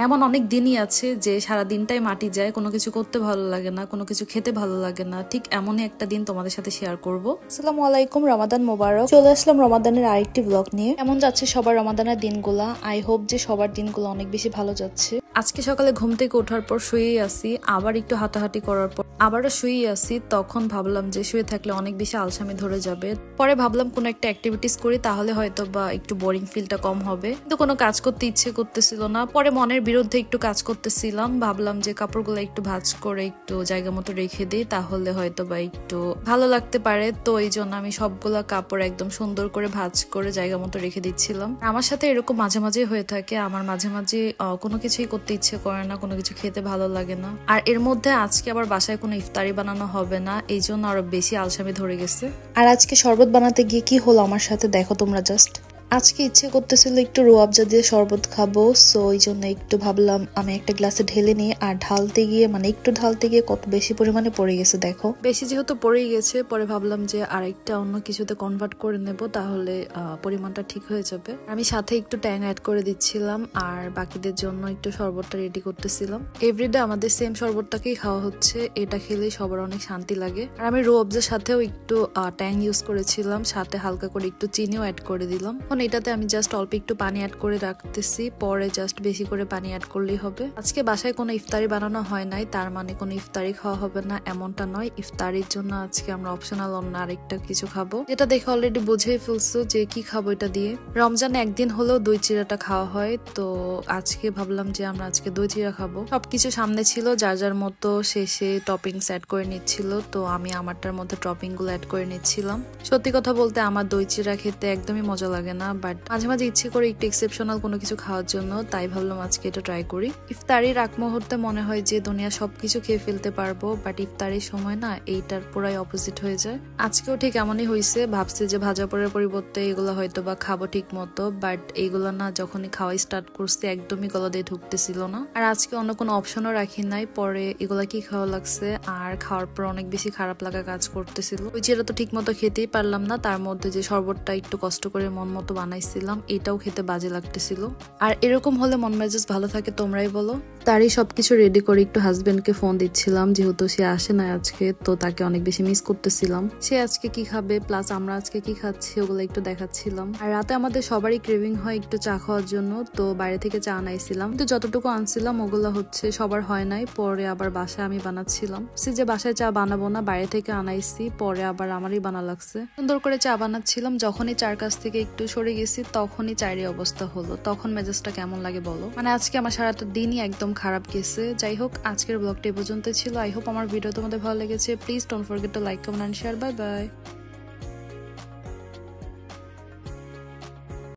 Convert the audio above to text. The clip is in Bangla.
এমন অনেক দিনই আছে যে সারা দিনটাই মাটি যায়, কোনো কিছু করতে ভালো লাগে না, কোনো কিছু খেতে ভালো লাগে না। ঠিক এমনই একটা দিন তোমাদের সাথে শেয়ার করব। আসসালামু আলাইকুম, রমাদান মোবারক। চলে আসলাম রমাদানের আরেকটি ব্লগ নিয়ে। কেমন যাচ্ছে সবার রমাদানের দিনগুলা? আই হোপ যে সবার দিনগুলো অনেক বেশি ভালো যাচ্ছে। আজকে সকালে ঘুম থেকে ওঠার পর শুয়েই আসি, আবার একটু হাঁটাহাঁটি করার পর আবারও শুয়েই আসি। তখন ভাবলাম যে শুয়ে থাকলে অনেক বেশি আলসামি ধরে যাবে। পরে ভাবলাম কোনো একটা অ্যাক্টিভিটিস করি, তাহলে হয়তো বা একটু বোরিং ফিলটা কম হবে। কিন্তু কোনো কাজ করতে ইচ্ছে করতেছিল না। পরে মনের বিরুদ্ধে একটু কাজ করতেছিলাম। ভাবলাম যে কাপড়গুলো একটু ভাঁজ করে একটু জায়গা মতো রেখে দিই, তাহলে হয়তো বা একটু ভালো লাগতে পারে। তো এই জন্য আমি সবগুলা কাপড় একদম সুন্দর করে ভাঁজ করে জায়গা মতো রেখে দিচ্ছিলাম। আমার সাথে এরকম মাঝে মাঝে হয়ে থাকে, আমার মাঝে মাঝে কোনো কিছুই করতে ইচ্ছে করে না, কোনো কিছু খেতে ভালো লাগে না। আর এর মধ্যে আজকে আবার বাসায় কোনো ইফতারি বানানো হবে না, এই জন্য আরো বেশি আলসামি ধরে গেছে। আর আজকে শরবত বানাতে গিয়ে কি হলো আমার সাথে দেখো তোমরা জাস্ট। আজকে ইচ্ছে করতেছিল একটু রুয়াবজা দিয়ে শরবত খাবো, সো এই জন্য একটু ভাবলাম আমি একটা গ্লাসে ঢেলে নিই। আর ঢালতে গিয়ে একটু ঢালতে গিয়ে কত বেশি পরিমাণে পড়ে গেছে দেখো। বেশি যেহেতু পড়েই গেছে, পরে ভাবলাম যে আরেকটা অন্য কিছুতে কনভার্ট করে নেব, তাহলে পরিমাণটা ঠিক হয়ে যাবে। আমি সাথে একটু ট্যাং অ্যাড করে দিচ্ছিলাম আর বাকিদের জন্য একটু শরবতটা রেডি করতেছিলাম। এভরিডে আমাদের সেম শরবতটাকেই খাওয়া হচ্ছে, এটা খেলেই সবার অনেক শান্তি লাগে। আর আমি রুয়াবজার সাথেও একটু ট্যাং ইউজ করেছিলাম, সাথে হালকা করে একটু চিনিও অ্যাড করে দিলাম। এটাতে আমি জাস্ট অল্প একটু পানি অ্যাড করে রাখতেছি, পরে জাস্ট বেশি করে পানি অ্যাড করলেই হবে। আজকে বাসায় কোনো ইফতারি বানানো হয় নাই, তার মানে কোনো ইফতারি খাওয়া হবে না এমনটা নয়। ইফতারির জন্য আজকে আমরা অপশনাল অন্য আরেকটা কিছু খাবো, যেটা দেখে অলরেডি বুঝেই ফেলছো যে কি খাবো এটা দিয়ে। রমজানে একদিন হলেও দই চিড়াটা খাওয়া হয়, তো আজকে ভাবলাম যে আমরা আজকে দই চিড়া খাবো। সবকিছু সামনে ছিল, যার যার মতো শেষে টপিংস অ্যাড করে নিচ্ছিল, তো আমি আমারটার মধ্যে টপিং গুলো অ্যাড করে নিচ্ছিলাম। সত্যি কথা বলতে আমার দই চিড়া খেতে একদমই মজা লাগে না, বাট মাঝে মাঝে ইচ্ছে করে একটু এক্সেপশনাল কোনো কিছু খাওয়ার জন্য, তাই ভাবলাম আজকে এটা ট্রাই করি। ইফতারির আগ মুহূর্তে মনে হয় যে দুনিয়া সবকিছু খেয়ে ফেলতে পারবো, বাট ইফতারির সময় না এইটার পুরাই অপোজিট হয়ে যায়। আজকেও ঠিক এমনই হয়েছে, ভাবছি যে ভাজা পোড়ার পরিবর্তে এগুলো হয়তো বা খাবো ঠিক মতো, বাট এইগুলো না যখনই খাওয়া স্টার্ট করছে একদমই গলা দিয়ে ঢুকতেছিল না। আর আজকে অন্য কোনো অপশনও রাখি নাই, পরে এগুলা কি খাওয়া লাগছে আর খাওয়ার পর অনেক বেশি খারাপ লাগা কাজ করতেছিল। ওই যেটা তো ঠিক মতো খেতেই পারলাম না, তার মধ্যে যে শরবতটা একটু কষ্ট করে মন মতো বানাইছিলাম এটাও খেতে বাজে লাগতেছিল। আর এরকম হলে মন মেজাজ ভালো থাকে তোমরাই বলো। তারই সবকিছু রেডি করে একটু হাজবেন্ডকে ফোন দিচ্ছিলাম, যেহেতু সে আসে না আজকে, তো তাকে অনেক বেশি মিস করতেছিলাম। সে আজকে কি খাবে প্লাস আমরা আজকে কি খাচ্ছি ওগুলো একটু দেখাচ্ছিলাম। আর রাতে আমাদের সবারই ক্রেভিং হয় একটু চা খাওয়ার জন্য, তো বাইরে থেকে চা আনাইছিলাম, কিন্তু যতটুকু আনছিলাম ওগুলো হচ্ছে সবার হয় নাই। পরে আবার বাসায় আমি বানাচ্ছিলাম, সে যে বাসায় চা বানাবো না, বাইরে থেকে আনাইছি, পরে আবার আমারই বানা লাগছে। সুন্দর করে চা বানাচ্ছিলাম, যখনই চার কাছ থেকে একটু সরে গেছি তখনই চায়ের অবস্থা হলো। তখন মেজাজটা কেমন লাগে বলো। আজকে আমার সারাটা দিনই একদম খারাপ গেছে। যাই হোক, আজকের ব্লগটা এ পর্যন্ত ছিল। আই হোপ আমার ভিডিও তোমাদের ভালো লেগেছে। Please don't forget to like, comment and share. Bye by.